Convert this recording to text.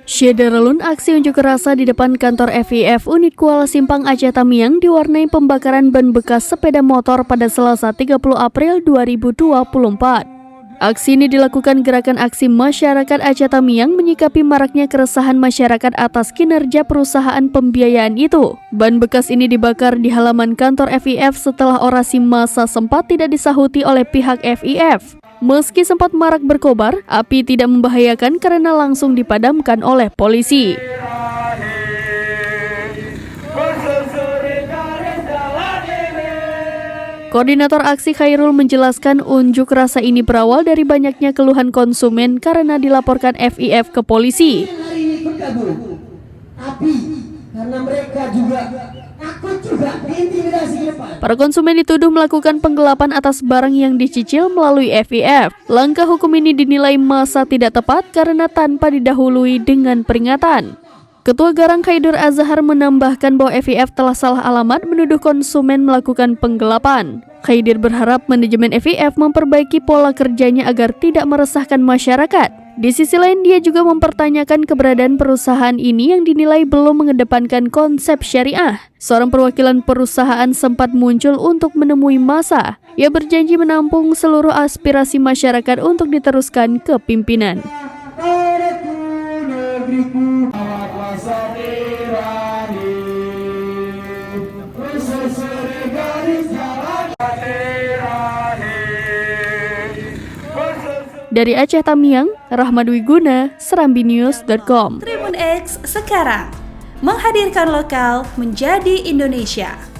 Syederalun aksi unjuk rasa di depan kantor FIF Unit Kuala Simpang Aceh Tamiang diwarnai pembakaran ban bekas sepeda motor pada Selasa 30 April 2024. Aksi ini dilakukan Gerakan Aksi Masyarakat Aceh Tamiang menyikapi maraknya keresahan masyarakat atas kinerja perusahaan pembiayaan itu. Ban bekas ini dibakar di halaman kantor FIF setelah orasi massa sempat tidak disahuti oleh pihak FIF. Meski sempat marak berkobar, api tidak membahayakan karena langsung dipadamkan oleh polisi. Koordinator aksi Khairul menjelaskan unjuk rasa ini berawal dari banyaknya keluhan konsumen karena dilaporkan FIF ke polisi. Para konsumen dituduh melakukan penggelapan atas barang yang dicicil melalui FIF. Langkah hukum ini dinilai massa tidak tepat karena tanpa didahului dengan peringatan. Ketua Garang Khaidur Azhar menambahkan bahwa FIF telah salah alamat menuduh konsumen melakukan penggelapan. Khaidur berharap manajemen FIF memperbaiki pola kerjanya agar tidak meresahkan masyarakat. Di sisi lain, dia juga mempertanyakan keberadaan perusahaan ini yang dinilai belum mengedepankan konsep syariah. Seorang perwakilan perusahaan sempat muncul untuk menemui massa. Ia berjanji menampung seluruh aspirasi masyarakat untuk diteruskan ke pimpinan. Dari Aceh Tamiang, Rahmat Wiguna, SerambiNews.com. Tribun X sekarang menghadirkan lokal menjadi Indonesia.